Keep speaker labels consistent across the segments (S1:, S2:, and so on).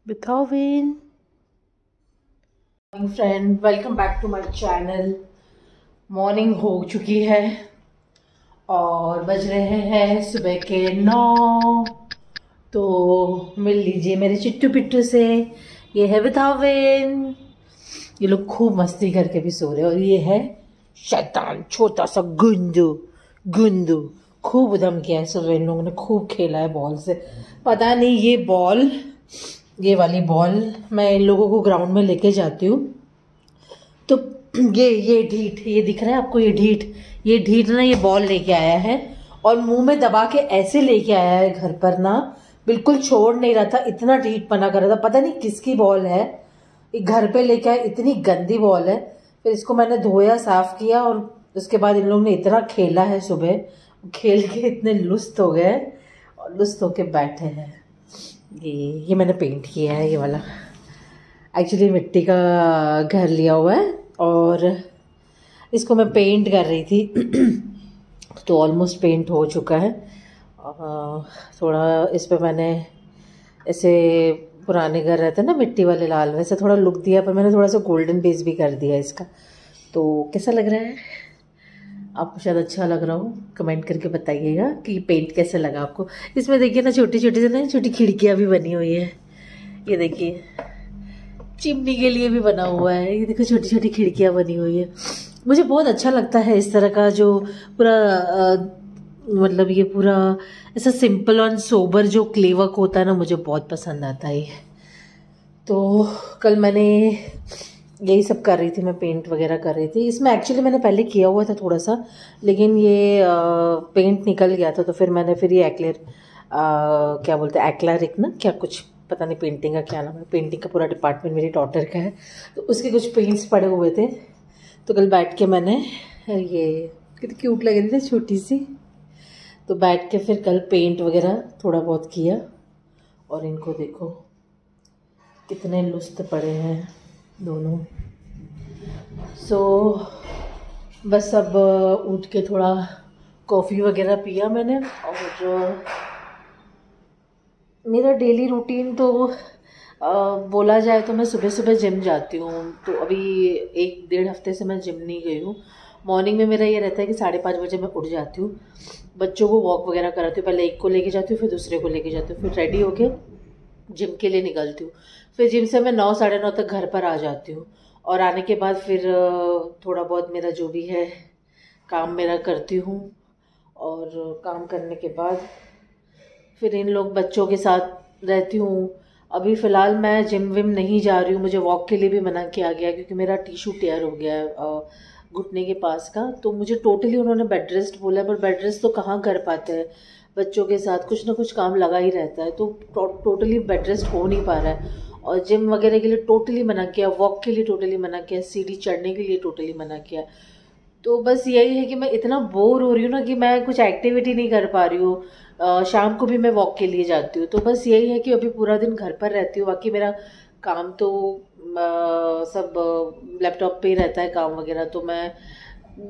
S1: Beethoven. Friend, welcome back to my channel. Morning हो चुकी है और बज रहे हैं सुबह के 9। तो मिल लीजिए मेरे चिट्टू पिट्टू से। ये है बेथोवेन। ये लोग खूब मस्ती करके भी सो रहे हैं। और ये है शैतान, छोटा सा गुंदू। गुंदू खूब उधम किया है सुबह। इन लोगों ने खूब खेला है बॉल से। पता नहीं ये वाली बॉल मैं इन लोगों को ग्राउंड में लेके जाती हूँ तो ये ढीठ, ये दिख रहा है आपको, ये ढीठ ना ये बॉल लेके आया है और मुंह में दबा के ऐसे लेके आया है घर पर ना, बिल्कुल छोड़ नहीं रहा था, इतना ढीठ पना कर रहा था। पता नहीं किसकी बॉल है, घर पे लेके आया, इतनी गंदी बॉल है। फिर इसको मैंने धोया, साफ किया और उसके बाद इन लोगों ने इतना खेला है सुबह। खेल के इतने लुस्त हो गए और लुस्त होके बैठे हैं। ये मैंने पेंट किया है, ये वाला एक्चुअली मिट्टी का घर लिया हुआ है और इसको मैं पेंट कर रही थी तो ऑलमोस्ट पेंट हो चुका है। थोड़ा इस पे मैंने ऐसे पुराने घर रहते हैं ना मिट्टी वाले लाल, वैसे थोड़ा लुक दिया, पर मैंने थोड़ा सा गोल्डन बेस भी कर दिया इसका। तो कैसा लग रहा है? आपको शायद अच्छा लग रहा हो, कमेंट करके बताइएगा कि पेंट कैसा लगा आपको। इसमें देखिए ना छोटी छोटी से ना छोटी खिड़कियाँ भी बनी हुई है। ये देखिए चिमनी के लिए भी बना हुआ है। ये देखो छोटी छोटी खिड़कियाँ बनी हुई है। मुझे बहुत अच्छा लगता है इस तरह का जो पूरा मतलब ये पूरा ऐसा सिंपल और सोबर जो क्ले वर्क होता है ना, मुझे बहुत पसंद आता है। तो कल मैंने यही सब कर रही थी, मैं पेंट वगैरह कर रही थी। इसमें एक्चुअली मैंने पहले किया हुआ था थोड़ा सा, लेकिन ये पेंट निकल गया था। तो फिर मैंने ये एक्लेर क्या बोलते हैं, एक्लैरिक ना, क्या कुछ पता नहीं पेंटिंग का क्या नाम है। पेंटिंग का पूरा डिपार्टमेंट मेरी डॉटर का है, तो उसके कुछ पेंट्स पड़े हुए थे। तो कल बैठ के मैंने ये कितनी क्यूट लग रही थी छोटी सी, तो बैठ के फिर कल पेंट वगैरह थोड़ा बहुत किया। और इनको देखो कितने लुस्त पड़े हैं दोनों। बस अब उठ के थोड़ा कॉफ़ी वगैरह पिया मैंने। और मेरा डेली रूटीन तो बोला जाए तो मैं सुबह सुबह जिम जाती हूँ। तो अभी 1-1.5 हफ्ते से मैं जिम नहीं गई हूँ। मॉर्निंग में मेरा ये रहता है कि 5:30 बजे मैं उठ जाती हूँ, बच्चों को वॉक वगैरह कराती हूँ। पहले एक को लेके जाती हूँ, फिर दूसरे को लेके जाती हूँ, फिर रेडी होके जिम के लिए निकलती हूँ। फिर जिम से मैं 9-9:30 तक घर पर आ जाती हूँ। और आने के बाद फिर थोड़ा बहुत मेरा जो भी है काम मेरा करती हूँ। और काम करने के बाद फिर इन लोग बच्चों के साथ रहती हूँ। अभी फ़िलहाल मैं जिम विम नहीं जा रही हूँ, मुझे वॉक के लिए भी मना किया गया क्योंकि मेरा टिश्यू टेयर हो गया है घुटने के पास का। तो मुझे टोटली उन्होंने बेड रेस्ट बोला है, पर बेड रेस्ट तो कहाँ कर पाते हैं, बच्चों के साथ कुछ ना कुछ काम लगा ही रहता है। तो टोटली बेड रेस्ट हो नहीं पा रहा है। और जिम वगैरह के लिए टोटली मना किया, वॉक के लिए टोटली मना किया, सीढ़ी चढ़ने के लिए टोटली मना किया। तो बस यही है कि मैं इतना बोर हो रही हूँ ना कि मैं कुछ एक्टिविटी नहीं कर पा रही हूँ। शाम को भी मैं वॉक के लिए जाती हूँ। तो बस यही है कि अभी पूरा दिन घर पर रहती हूँ। बाकी मेरा काम तो सब लैपटॉप पे ही रहता है काम वगैरह। तो मैं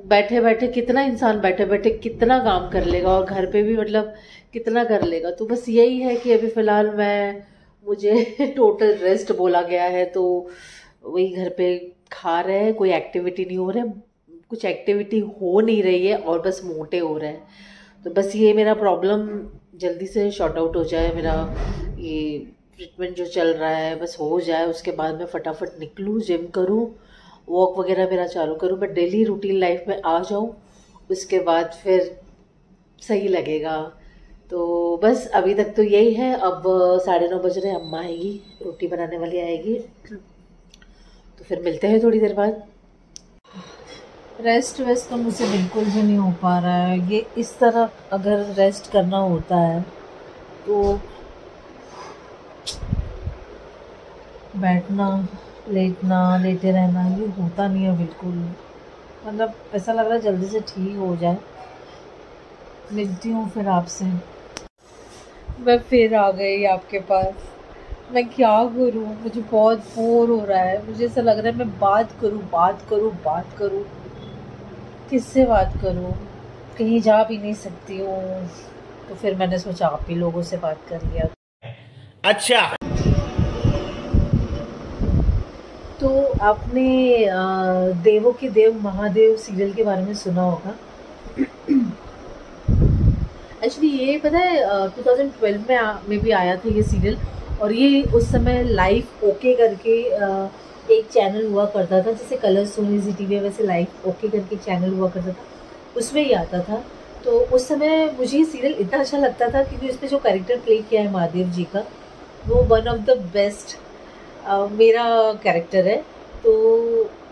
S1: बैठे बैठे कितना इंसान बैठे बैठे कितना काम कर लेगा, और घर पे भी मतलब कितना कर लेगा। तो बस यही है कि अभी फ़िलहाल मुझे टोटल रेस्ट बोला गया है। तो वही घर पे खा रहे हैं, कोई एक्टिविटी नहीं हो रहा है, कुछ एक्टिविटी हो नहीं रही है और बस मोटे हो रहे हैं। तो बस ये मेरा प्रॉब्लम जल्दी से शॉर्ट आउट हो जाए। मेरा ये ट्रीटमेंट जो चल रहा है बस हो जाए, उसके बाद मैं फटाफट निकलूँ, जिम करूँ, वॉक वगैरह मेरा चालू करूँ, मैं डेली रूटीन लाइफ में आ जाऊँ, उसके बाद फिर सही लगेगा। तो बस अभी तक तो यही है। अब 9:30 बज रहे हैं, अम्मा आएगी, रोटी बनाने वाली आएगी, तो फिर मिलते हैं थोड़ी देर बाद। रेस्ट वेस्ट तो मुझसे बिल्कुल भी नहीं हो पा रहा है। ये इस तरह अगर रेस्ट करना होता है तो बैठना, लेटना, लेटे रहना, ये होता नहीं है बिल्कुल। मतलब ऐसा लग रहा है जल्दी से ठीक हो जाए। मिलती हूँ फिर आपसे। मैं फिर आ गई आपके पास। मैं क्या करूँ, मुझे बहुत बोर हो रहा है। मुझे ऐसा लग रहा है मैं बात करूँ, किससे बात करूँ, कहीं जा भी नहीं सकती हूँ। तो फिर मैंने सोचा आप ही लोगों से बात कर लिया।
S2: अच्छा।
S1: तो आपने देवों के देव महादेव सीरियल के बारे में सुना होगा। एक्चुअली ये पता है 2012 में भी आया था ये सीरियल, और ये उस समय लाइफ ओके करके एक चैनल हुआ करता था, जैसे कलर सोनी जी टीवी वैसे लाइफ ओके करके चैनल हुआ करता था, उसमें ही आता था। तो उस समय मुझे ये सीरियल इतना अच्छा लगता था क्योंकि उसमें जो कैरेक्टर प्ले किया है महादेव जी का, वो वन ऑफ द बेस्ट मेरा कैरेक्टर है। तो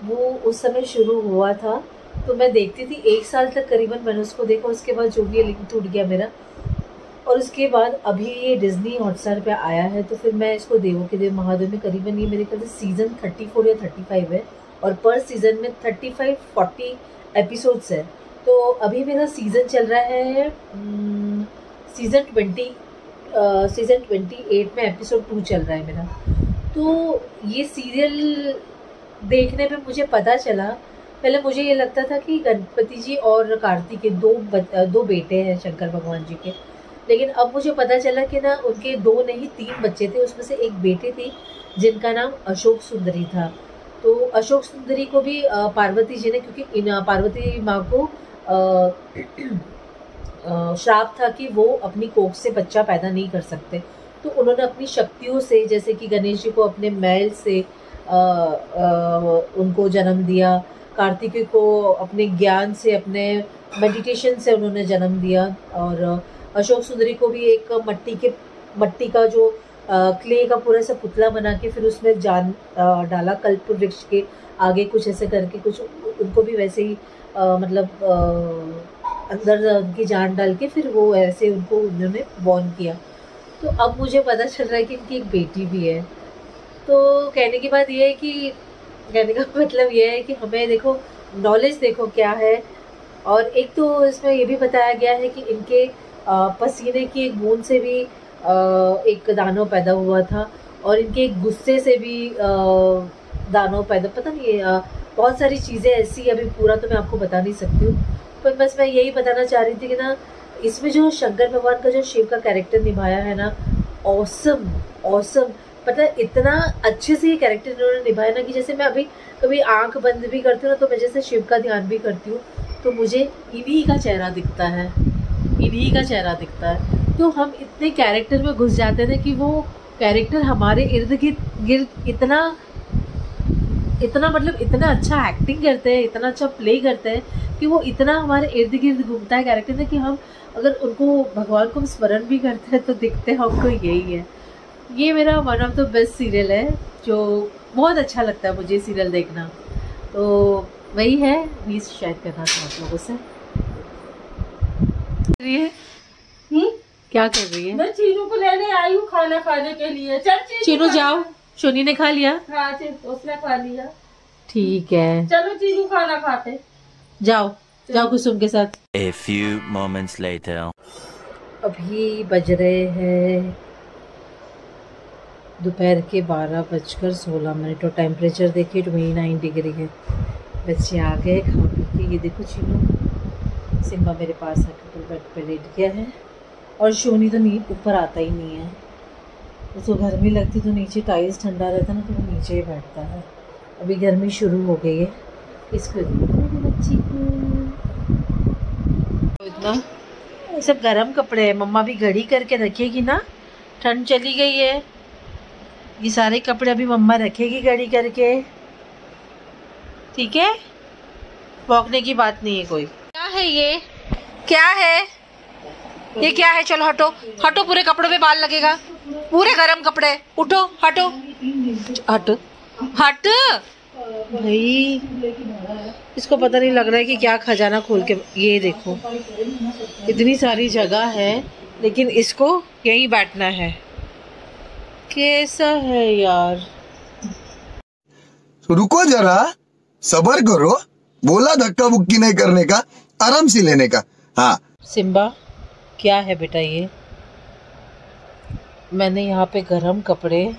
S1: वो उस समय शुरू हुआ था, तो मैं देखती थी 1 साल तक करीबन मैंने उसको देखा। उसके बाद जो भी लिंक टूट गया मेरा, और उसके बाद अभी ये डिज्नी हॉटस्टार पे आया है, तो फिर मैं इसको देवों के देव महादेव में करीबन ये मेरे ख्याल से सीज़न 34 या 35 है, और पर सीज़न में 35-40 एपिसोड्स है। तो अभी मेरा सीज़न चल रहा है सीज़न 28 में एपिसोड 2 चल रहा है मेरा। तो ये सीरियल देखने में मुझे पता चला, पहले मुझे ये लगता था कि गणपति जी और कार्तिक के दो बेटे हैं शंकर भगवान जी के, लेकिन अब मुझे पता चला कि ना उनके 2 नहीं 3 बच्चे थे, उसमें से एक बेटी थी जिनका नाम अशोक सुंदरी था। तो अशोक सुंदरी को भी पार्वती जी ने, क्योंकि पार्वती माँ को श्राप था कि वो अपनी कोख से बच्चा पैदा नहीं कर सकते, तो उन्होंने अपनी शक्तियों से, जैसे कि गणेश जी को अपने मैल से उनको जन्म दिया, कार्तिकेय को अपने ज्ञान से, अपने मेडिटेशन से उन्होंने जन्म दिया, और अशोक सुंदरी को भी एक मट्टी का जो क्ले का पूरा सा पुतला बना के फिर उसमें जान डाला, कल्प वृक्ष के आगे कुछ ऐसे करके, कुछ उनको भी वैसे ही मतलब अंदर उनकी जान डाल के फिर वो ऐसे उनको उन्होंने बॉर्न किया। तो अब मुझे पता चल रहा है कि इनकी एक बेटी भी है। तो कहने की बात ये है कि, कहने का मतलब ये है कि हमें देखो नॉलेज देखो क्या है, और एक तो इसमें ये भी बताया गया है कि इनके पसीने की एक बूंद से भी एक दानव पैदा हुआ था, और इनके एक गुस्से से भी दानव पैदा, पता नहीं बहुत सारी चीज़ें ऐसी, अभी पूरा तो मैं आपको बता नहीं सकती हूँ, पर बस मैं यही बताना चाह रही थी कि ना इसमें जो शंकर भगवान का जो शिव का कैरेक्टर निभाया है ना, ऑसम पता है, इतना अच्छे से ये कैरेक्टर इन्होंने निभाया ना कि जैसे मैं अभी कभी आंख बंद भी करती हूँ ना, तो मैं जैसे शिव का ध्यान भी करती हूँ तो मुझे इन्हीं का चेहरा दिखता है। तो हम इतने कैरेक्टर में घुस जाते हैं कि वो कैरेक्टर हमारे इर्द गिर्द इतना मतलब इतना अच्छा एक्टिंग करते हैं, इतना अच्छा प्ले करते हैं कि वो इतना हमारे इर्द गिर्द घूमता है कैरेक्टर ना, कि हम अगर उनको भगवान को स्मरण भी करते हैं तो दिखते हमको यही है। ये मेरा one of the best serial है, जो बहुत अच्छा लगता है मुझे सीरियल देखना। तो वही है, प्लीज शेयर करना था आप लोगों से। क्या कर रही है?
S2: मैं चीनू को लेने आई हूँ खाना खाने के लिए। चल
S1: चीनू जाओ, शोनी ने खा लिया?
S2: हाँ उसने खा लिया।
S1: ठीक है,
S2: चलो चीनू खाना खाते।
S1: जाओ कुसुम के साथ।
S3: A few moments later.
S1: अभी बज रहे हैं दोपहर के 12:16 और टेम्परेचर देखिए 29 डिग्री है। बच्चे आ गए खा पी के। ये देखो चीनू, सिम्बा मेरे पास आकर बेड पे लेट गया है, और शोनी तो ऊपर आता ही नहीं है। उसको गर्मी लगती तो नीचे टाइल्स ठंडा रहता ना, तो वो नीचे ही बैठता है। अभी गर्मी शुरू हो गई है। इसको देखो मेरी बच्ची को, इतना सब गर्म कपड़े हैं। मम्मा भी घड़ी करके रखेगी ना, ठंड चली गई है। ये सारे कपड़े अभी मम्मा रखेगी घड़ी करके, ठीक है? भौंकने की बात नहीं है कोई। क्या है ये? क्या है ये? क्या है? चलो हटो हटो, पूरे कपड़ों पे बाल लगेगा, पूरे गरम कपड़े। उठो हटो हटो हट भाई, इसको पता नहीं लग रहा है कि क्या खजाना खोल के। ये देखो इतनी सारी जगह है, लेकिन इसको यहीं बैठना है। कैसा है यार?
S4: रुको जरा, सबर करो। बोला धक्का बुक्की नहीं करने का, आराम से लेने का। हाँ
S1: सिम्बा, क्या है बेटा ये? मैंने यहाँ पे गरम कपड़े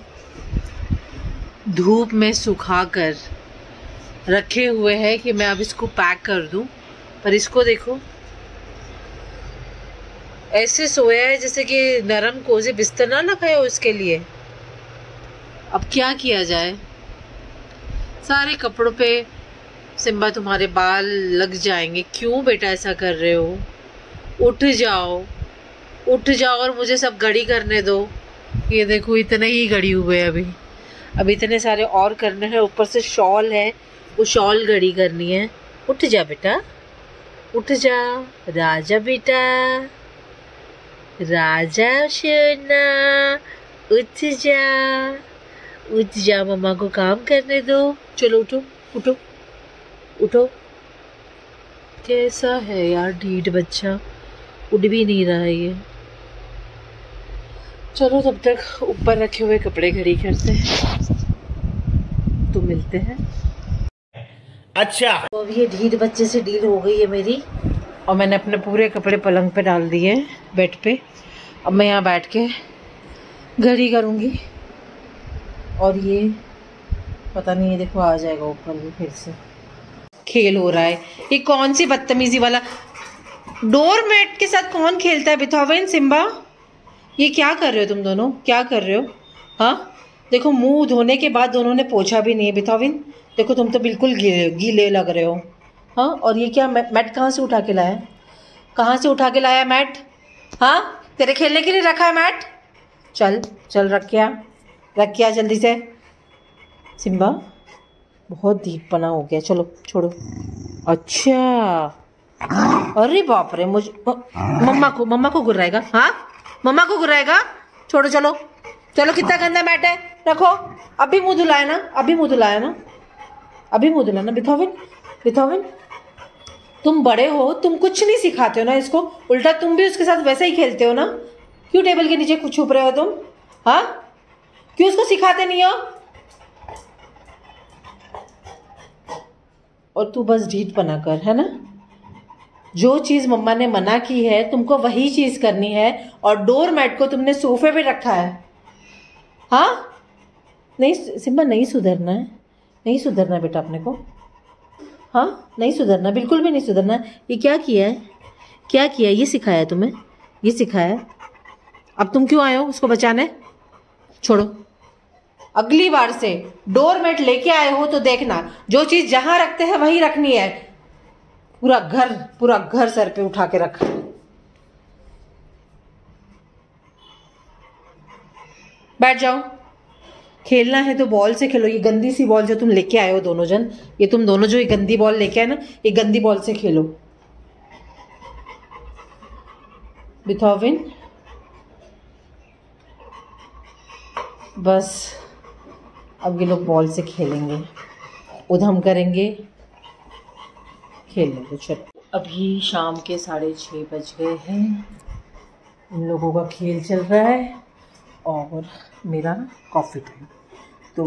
S1: धूप में सुखाकर रखे हुए हैं कि मैं अब इसको पैक कर दूं, पर इसको देखो ऐसे सोया है जैसे कि नरम कोजे बिस्तर ना लगाया हो इसके लिए। अब क्या किया जाए? सारे कपड़ों पे सिम्बा तुम्हारे बाल लग जाएंगे। क्यों बेटा ऐसा कर रहे हो? उठ जाओ, उठ जाओ और मुझे सब गड़ी करने दो। ये देखो इतने ही गड़ी हुए हैं अभी इतने सारे और करने हैं। ऊपर से शॉल है, वो शॉल गड़ी करनी है। उठ जा बेटा, उठ जा राजा बेटा, राजा सोना, उठ जा, उठ जा, मम्मा को काम करने दो। चलो उठो उठो उठो। कैसा है यार ढीठ बच्चा, उठ भी नहीं रहा है ये। चलो तब तक ऊपर रखे हुए कपड़े घड़ी करते हैं, तो मिलते हैं।
S3: अच्छा
S1: तो अब ये ढीठ बच्चे से डील हो गई है मेरी, और मैंने अपने पूरे कपड़े पलंग पे डाल दिए बेड पे। अब मैं यहाँ बैठ के घड़ी करूँगी। और ये पता नहीं, ये देखो आ जाएगा ऊपर भी फिर से। खेल हो रहा है, ये कौन सी बदतमीजी वाला डोरमेट के साथ कौन खेलता है? बिथोवेन, सिम्बा, ये क्या कर रहे हो तुम दोनों? क्या कर रहे हो? हाँ देखो, मुंह धोने के बाद दोनों ने पोछा भी नहीं है। बिथोवेन देखो, तुम तो बिल्कुल गीले लग रहे हो। हाँ, और ये क्या मैट कहाँ से उठा के लाया? कहाँ से उठा के लाया मैट? हाँ, तेरे खेलने के लिए रखा है मैट? चल चल, रख के आ जल्दी से। सिम्बा बहुत दीपपना हो गया, चलो छोड़ो। अच्छा, अरे बाप रे, मुझे मम्मा को गुर्राएगा। हाँ, मम्मा को गुर्राएगा। छोड़ो, चलो चलो। कितना गंदा मैट है, रखो। अभी मुंह धुलाया ना, अभी मुंह धुलाया ना, अभी मुंह धुलाना। बिथोवेन तुम बड़े हो, तुम कुछ नहीं सिखाते हो ना इसको, उल्टा तुम भी उसके साथ वैसे ही खेलते हो ना। क्यों टेबल के नीचे कुछ छुप रहे हो तुम? हाँ, क्यों उसको सिखाते नहीं हो? और तू बस ढीठपना कर, है ना। जो चीज मम्मा ने मना की है तुमको वही चीज करनी है। और डोर मैट को तुमने सोफे पे रखा है। हाँ, नहीं सिम्बा, नहीं सुधरना है, नहीं सुधरना बेटा अपने को। हाँ, नहीं सुधरना, बिल्कुल भी नहीं सुधरना। ये क्या किया है, क्या किया? ये सिखाया तुम्हें, ये सिखाया। अब तुम क्यों आए हो उसको बचाने? छोड़ो, अगली बार से डोरमेट लेके आए हो तो देखना, जो चीज जहां रखते हैं वहीं रखनी है। पूरा घर सर पे उठा के रखा है। बैठ जाओ, खेलना है तो बॉल से खेलो। ये गंदी सी बॉल जो तुम लेके आए हो दोनों जन, ये तुम दोनों जो ये गंदी बॉल लेके आए ना, ये गंदी बॉल से खेलो। बिथोवेन बस अब ये लोग बॉल से खेलेंगे, उधम करेंगे, खेल लेंगे। चलो, अभी शाम के 6:30 बज गए हैं। इन लोगों का खेल चल रहा है और मेरा कॉफ़ी टाइम। तो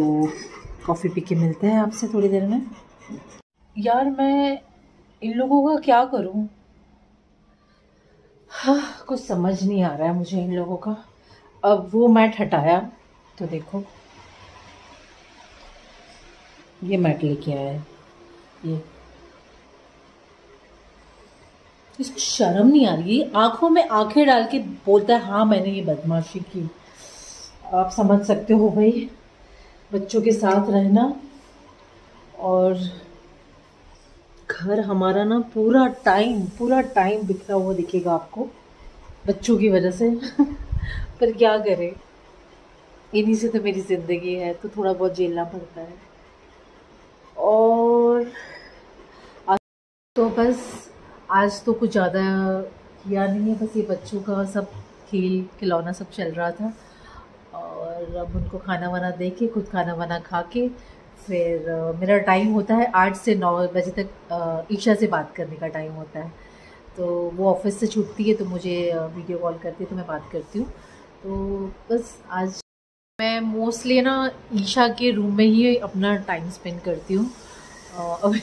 S1: कॉफ़ी पी के मिलते हैं आपसे थोड़ी देर में। यार मैं इन लोगों का क्या करूं? हाँ, कुछ समझ नहीं आ रहा है मुझे इन लोगों का। अब वो मैट हटाया तो देखो, ये मैट लेके आया है। ये इसको शर्म नहीं आ रही, आंखों में आंखें डाल के बोलता है हाँ मैंने ये बदमाशी की। आप समझ सकते हो भाई, बच्चों के साथ रहना। और घर हमारा ना पूरा टाइम बिखरा हुआ दिखेगा आपको बच्चों की वजह से। पर क्या करें, इन्हीं से तो मेरी ज़िंदगी है, तो थोड़ा बहुत झेलना पड़ता है। और तो बस आज तो कुछ ज़्यादा किया नहीं है, बस ये बच्चों का सब खेल खिलौना सब चल रहा था। और अब उनको खाना वाना दे के, खुद खाना वाना खा के, फिर मेरा टाइम होता है 8 से 9 बजे तक ईशा से बात करने का टाइम होता है। तो वो ऑफिस से छुट्टी है तो मुझे वीडियो कॉल करती है, तो मैं बात करती हूँ। तो बस आज मैं मोस्टली ना ईशा के रूम में ही अपना टाइम स्पेंड करती हूँ। अभी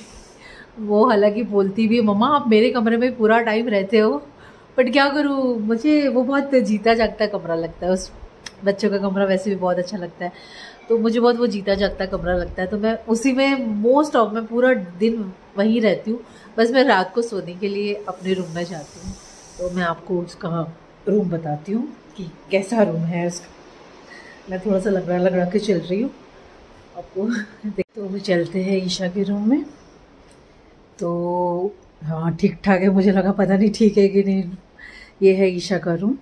S1: वो हालांकि बोलती भी है मम्मा आप मेरे कमरे में पूरा टाइम रहते हो, बट क्या करूँ, मुझे वो बहुत जीता जागता कमरा लगता है। उस बच्चों का कमरा वैसे भी बहुत अच्छा लगता है, तो मुझे बहुत वो जीता जागता कमरा लगता है। तो मैं उसी में मैं पूरा दिन वहीं रहती हूँ। बस मैं रात को सोने के लिए अपने रूम में जाती हूँ। तो मैं आपको उसका रूम बताती हूँ कि कैसा रूम है उसका। मैं थोड़ा सा लगड़ा के चल रही हूँ। आपको देखते हुए चलते हैं ईशा के रूम में। तो हाँ ठीक ठाक है, मुझे लगा पता नहीं ठीक है कि नहीं। ये है ईशा का रूम।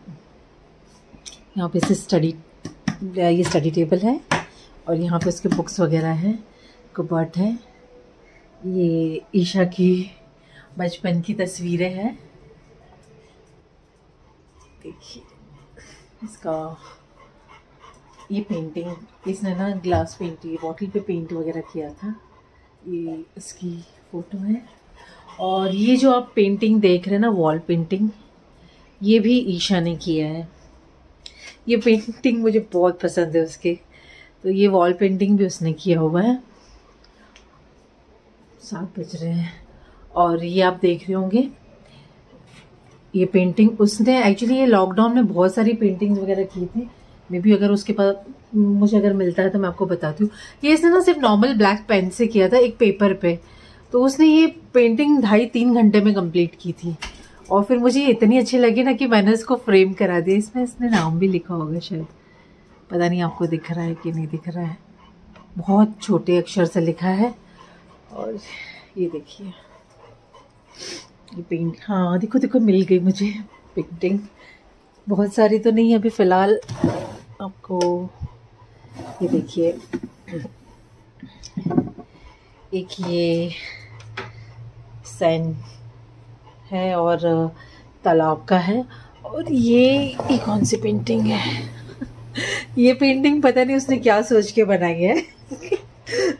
S1: यहाँ पे से ये स्टडी टेबल है और यहाँ पे उसके बुक्स वगैरह हैं, कबर्ड है। ये ईशा की बचपन की तस्वीरें हैं, देखिए इसका ये पेंटिंग इसने ना ग्लास पेंटिंग बॉटल पे पेंट वगैरह किया था, ये इसकी फ़ोटो है। और ये जो आप पेंटिंग देख रहे हैं ना, वॉल पेंटिंग, ये भी ईशा ने किया है। ये पेंटिंग मुझे बहुत पसंद है उसके, तो ये वॉल पेंटिंग भी उसने किया हुआ है। 7 बज रहे हैं और ये आप देख रहे होंगे ये पेंटिंग उसने एक्चुअली ये लॉकडाउन में बहुत सारी पेंटिंग्स वगैरह की थी। मे बी अगर उसके पास मुझे अगर मिलता है तो मैं आपको बताती हूँ। ये इसने ना सिर्फ नॉर्मल ब्लैक पेन से किया था एक पेपर पे, तो उसने ये पेंटिंग 2.5-3 घंटे में कंप्लीट की थी। और फिर मुझे ये इतनी अच्छी लगी ना कि मैंने इसको फ्रेम करा दिया। इसमें इसने नाम भी लिखा होगा शायद, पता नहीं आपको दिख रहा है कि नहीं दिख रहा है, बहुत छोटे अक्षर से लिखा है। और ये देखिए ये पेंट, हाँ देखो देखो मिल गई मुझे पेंटिंग। बहुत सारी तो नहीं अभी फ़िलहाल आपको। ये देखिए एक ये सैंड है और तालाब का है। और ये कौन सी पेंटिंग है ये पेंटिंग पता नहीं उसने क्या सोच के बनाई है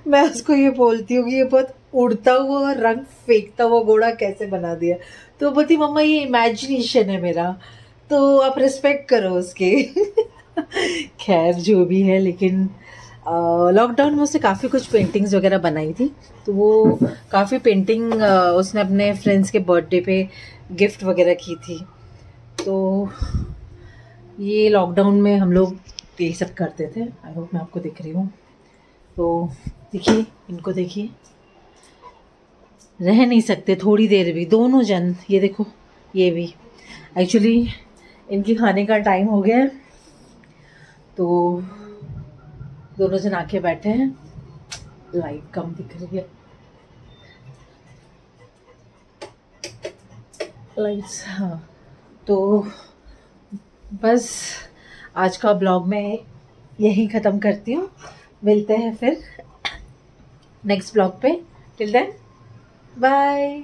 S1: मैं उसको ये बोलती हूँ कि ये बहुत उड़ता हुआ रंग फेंकता हुआ घोड़ा कैसे बना दिया। तो बोलती मम्मा ये इमेजिनेशन है मेरा, तो आप रिस्पेक्ट करो उसके खैर जो भी है, लेकिन लॉकडाउन में उसने काफ़ी कुछ पेंटिंग्स वगैरह बनाई थी। तो वो काफ़ी पेंटिंग उसने अपने फ्रेंड्स के बर्थडे पे गिफ्ट वगैरह की थी। तो ये लॉकडाउन में हम लोग यही सब करते थे। आई होप मैं आपको दिख रही हूँ। तो देखिए इनको देखिए, रह नहीं सकते थोड़ी देर भी दोनों जन। ये देखो ये भी एक्चुअली इनकी खाने का टाइम हो गया है, तो दोनों जन आके बैठे हैं। लाइट कम दिख रही है, लाइट्स, हाँ। तो बस आज का ब्लॉग मैं यहीं ख़त्म करती हूँ। मिलते हैं फिर नेक्स्ट ब्लॉग पे। Till then bye.